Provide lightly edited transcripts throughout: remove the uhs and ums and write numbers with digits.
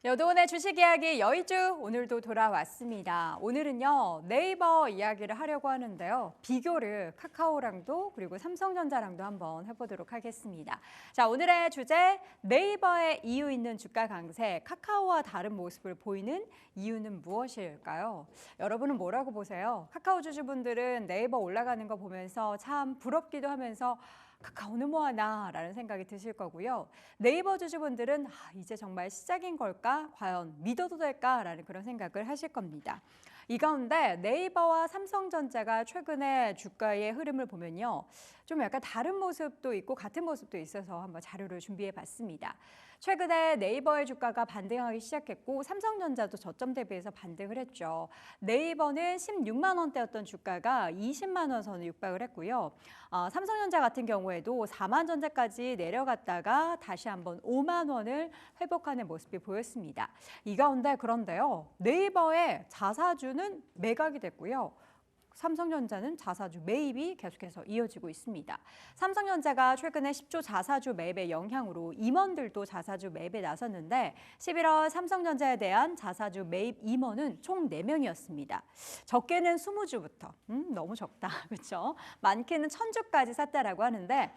여도원의 주식 이야기 여의주 오늘도 돌아왔습니다. 오늘은요 네이버 이야기를 하려고 하는데요. 비교를 카카오랑도 그리고 삼성전자랑도 한번 해보도록 하겠습니다. 자, 오늘의 주제 네이버의 이유 있는 주가 강세, 카카오와 다른 모습을 보이는 이유는 무엇일까요? 여러분은 뭐라고 보세요? 카카오 주주분들은 네이버 올라가는 거 보면서 참 부럽기도 하면서 카카오는 뭐하나 라는 생각이 드실 거고요. 네이버 주주분들은 이제 정말 시작인 걸까? 과연 믿어도 될까? 라는 그런 생각을 하실 겁니다. 이 가운데 네이버와 삼성전자가 최근에 주가의 흐름을 보면요. 좀 약간 다른 모습도 있고 같은 모습도 있어서 한번 자료를 준비해 봤습니다. 최근에 네이버의 주가가 반등하기 시작했고 삼성전자도 저점 대비해서 반등을 했죠. 네이버는 16만 원대였던 주가가 20만 원 선을 육박을 했고요. 삼성전자 같은 경우에도 4만 전대까지 내려갔다가 다시 한번 5만 원을 회복하는 모습이 보였습니다. 이 가운데 그런데요. 네이버의 자사주는 매각이 됐고요. 삼성전자는 자사주 매입이 계속해서 이어지고 있습니다. 삼성전자가 최근에 10조 자사주 매입의 영향으로 임원들도 자사주 매입에 나섰는데 11월 삼성전자에 대한 자사주 매입 임원은 총 4명이었습니다. 적게는 20주부터 너무 적다. 그렇죠? 많게는 1000주까지 샀다라고 하는데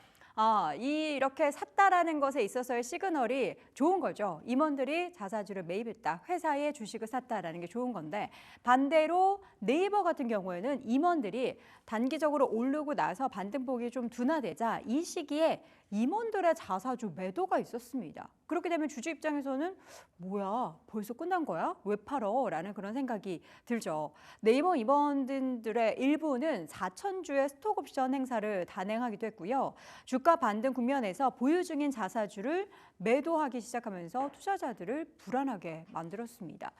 이렇게 샀다라는 것에 있어서의 시그널이 좋은 거죠. 임원들이 자사주를 매입했다. 회사의 주식을 샀다라는 게 좋은 건데 반대로 네이버 같은 경우에는 임원들이 단기적으로 오르고 나서 반등폭이 좀 둔화되자 이 시기에 임원들의 자사주 매도가 있었습니다. 그렇게 되면 주주 입장에서는 뭐야 벌써 끝난 거야? 왜 팔어? 라는 그런 생각이 들죠. 네이버 임원들의 일부는 4,000주의 스톡옵션 행사를 단행하기도 했고요. 주가 반등 국면에서 보유 중인 자사주를 매도하기 시작하면서 투자자들을 불안하게 만들었습니다.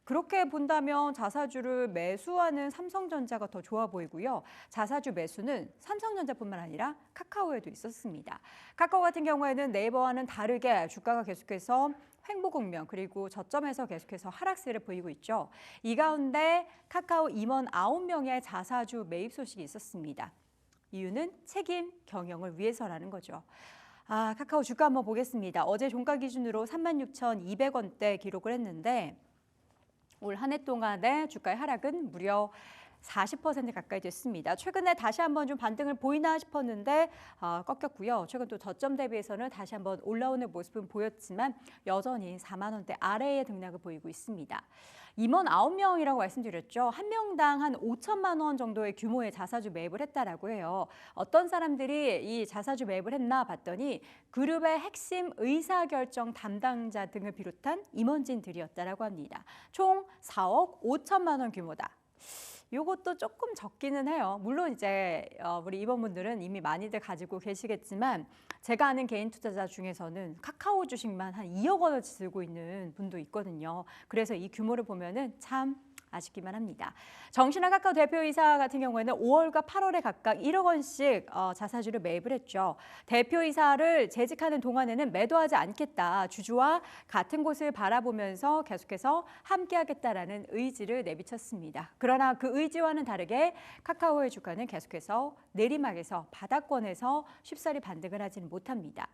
그렇게 본다면 자사주를 매수하는 삼성전자가 더 좋아 보이고요. 자사주 매수는 삼성전자뿐만 아니라 카카오에도 있었습니다. 카카오 같은 경우에는 네이버와는 다르게 주가가 계속해서 횡보 국면 그리고 저점에서 계속해서 하락세를 보이고 있죠. 이 가운데 카카오 임원 9명의 자사주 매입 소식이 있었습니다. 이유는 책임 경영을 위해서라는 거죠. 카카오 주가 한번 보겠습니다. 어제 종가 기준으로 36,200원대 기록을 했는데 올 한 해 동안의 주가의 하락은 무려 40% 가까이 됐습니다. 최근에 다시 한번 좀 반등을 보이나 싶었는데 꺾였고요. 최근 또 저점 대비해서는 다시 한번 올라오는 모습은 보였지만 여전히 4만 원대 아래의 등락을 보이고 있습니다. 임원 9명이라고 말씀드렸죠. 한 명당 한 5천만 원 정도의 규모의 자사주 매입을 했다라고 해요. 어떤 사람들이 이 자사주 매입을 했나 봤더니 그룹의 핵심 의사결정 담당자 등을 비롯한 임원진들이었다라고 합니다. 총 4억 5천만 원 규모다. 이것도 조금 적기는 해요. 물론 이제 우리 임원분들은 이미 많이들 가지고 계시겠지만 제가 아는 개인 투자자 중에서는 카카오 주식만 한 2억 원을 들고 있는 분도 있거든요. 그래서 이 규모를 보면은 참 아쉽기만 합니다. 정신아 카카오 대표이사 같은 경우에는 5월과 8월에 각각 1억 원씩 자사주를 매입을 했죠. 대표이사를 재직하는 동안에는 매도하지 않겠다. 주주와 같은 곳을 바라보면서 계속해서 함께하겠다라는 의지를 내비쳤습니다. 그러나 그 의지와는 다르게 카카오의 주가는 계속해서 내리막에서 바닥권에서 쉽사리 반등을 하지는 못합니다.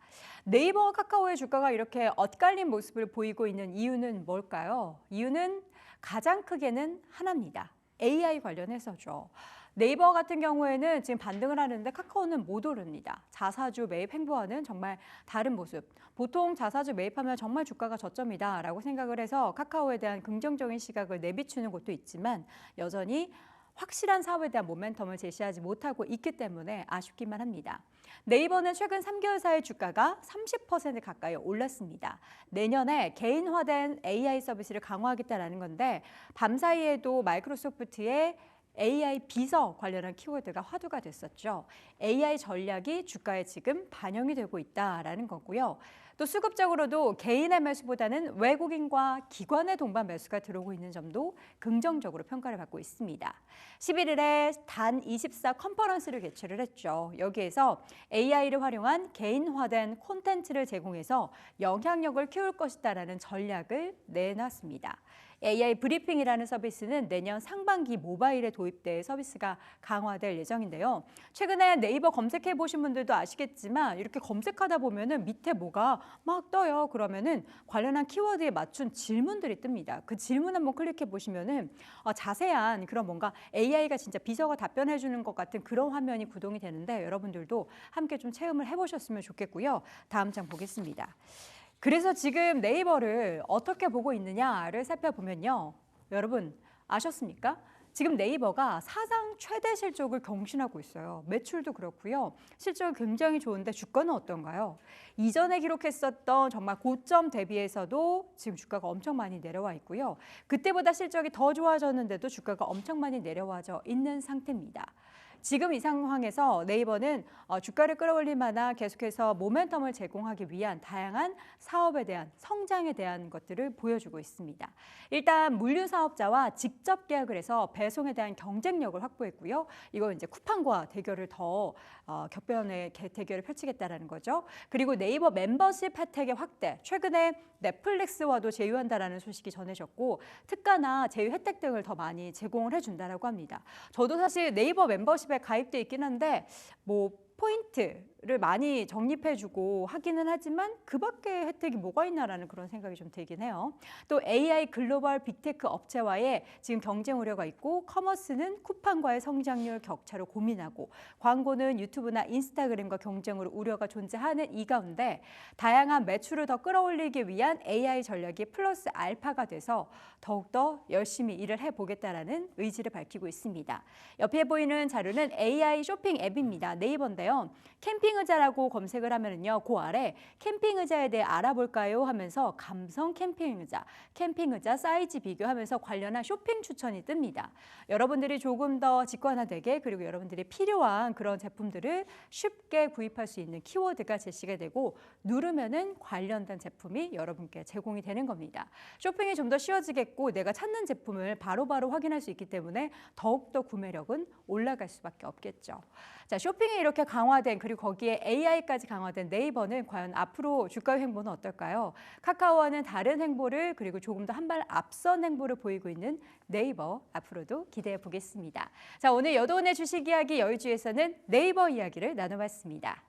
네이버와 카카오의 주가가 이렇게 엇갈린 모습을 보이고 있는 이유는 뭘까요? 이유는 가장 크게는 하나입니다. AI 관련해서죠. 네이버 같은 경우에는 지금 반등을 하는데 카카오는 못 오릅니다. 자사주 매입 행보와는 정말 다른 모습. 보통 자사주 매입하면 정말 주가가 저점이다라고 생각을 해서 카카오에 대한 긍정적인 시각을 내비추는 곳도 있지만 여전히 확실한 사업에 대한 모멘텀을 제시하지 못하고 있기 때문에 아쉽기만 합니다. 네이버는 최근 3개월 사이 주가가 30% 가까이 올랐습니다. 내년에 개인화된 AI 서비스를 강화하겠다는 건데 밤사이에도 마이크로소프트의 AI 비서 관련한 키워드가 화두가 됐었죠. AI 전략이 주가에 지금 반영이 되고 있다라는 거고요. 또 수급적으로도 개인의 매수보다는 외국인과 기관의 동반 매수가 들어오고 있는 점도 긍정적으로 평가를 받고 있습니다. 11일에 단24 컨퍼런스를 개최를 했죠. 여기에서 AI를 활용한 개인화된 콘텐츠를 제공해서 영향력을 키울 것이다라는 전략을 내놨습니다. AI 브리핑이라는 서비스는 내년 상반기 모바일에 도입될 서비스가 강화될 예정인데요. 최근에 네이버 검색해 보신 분들도 아시겠지만 이렇게 검색하다 보면은 밑에 뭐가 막 떠요. 그러면은 관련한 키워드에 맞춘 질문들이 뜹니다. 그 질문 한번 클릭해 보시면은 자세한 그런 뭔가 AI가 진짜 비서가 답변해 주는 것 같은 그런 화면이 구동이 되는데 여러분들도 함께 좀 체험을 해보셨으면 좋겠고요. 다음 장 보겠습니다. 그래서 지금 네이버를 어떻게 보고 있느냐를 살펴보면요. 여러분 아셨습니까? 지금 네이버가 사상 최대 실적을 경신하고 있어요. 매출도 그렇고요. 실적이 굉장히 좋은데 주가는 어떤가요? 이전에 기록했었던 정말 고점 대비해서도 지금 주가가 엄청 많이 내려와 있고요. 그때보다 실적이 더 좋아졌는데도 주가가 엄청 많이 내려와져 있는 상태입니다. 지금 이 상황에서 네이버는 주가를 끌어올릴 만한 계속해서 모멘텀을 제공하기 위한 다양한 사업에 대한 성장에 대한 것들을 보여주고 있습니다. 일단 물류 사업자와 직접 계약을 해서 배송에 대한 경쟁력을 확보했고요. 이거 이제 쿠팡과 대결을 더 격변의 대결을 펼치겠다라는 거죠. 그리고 네이버 멤버십 혜택의 확대. 최근에 넷플릭스와도 제휴한다라는 소식이 전해졌고 특가나 제휴 혜택 등을 더 많이 제공을 해준다라고 합니다. 저도 사실 네이버 멤버십에 가입돼 있긴 한데 뭐 포인트를 많이 적립해주고 하기는 하지만 그 밖에 혜택이 뭐가 있나라는 그런 생각이 좀 들긴 해요. 또 AI 글로벌 빅테크 업체와의 지금 경쟁 우려가 있고 커머스는 쿠팡과의 성장률 격차로 고민하고 광고는 유튜브나 인스타그램과 경쟁으로 우려가 존재하는 이 가운데 다양한 매출을 더 끌어올리기 위한 AI 전략이 플러스 알파가 돼서 더욱더 열심히 일을 해보겠다라는 의지를 밝히고 있습니다. 옆에 보이는 자료는 AI 쇼핑 앱입니다. 네이버인데요. 캠핑 의자라고 검색을 하면은요, 그 아래 캠핑 의자에 대해 알아볼까요? 하면서 감성 캠핑 의자 사이즈 비교하면서 관련한 쇼핑 추천이 뜹니다. 여러분들이 조금 더 직관화되게 그리고 여러분들이 필요한 그런 제품들을 쉽게 구입할 수 있는 키워드가 제시가 되고 누르면은 관련된 제품이 여러분께 제공이 되는 겁니다. 쇼핑이 좀 더 쉬워지겠고 내가 찾는 제품을 바로바로 확인할 수 있기 때문에 더욱더 구매력은 올라갈 수밖에 없겠죠. 자, 쇼핑이 이렇게 강화된 그리고 거기에 AI까지 강화된 네이버는 과연 앞으로 주가 행보는 어떨까요? 카카오와는 다른 행보를 그리고 조금 더 한 발 앞선 행보를 보이고 있는 네이버 앞으로도 기대해 보겠습니다. 자, 오늘 여도원의 주식 이야기 여의주에서는 네이버 이야기를 나눠봤습니다.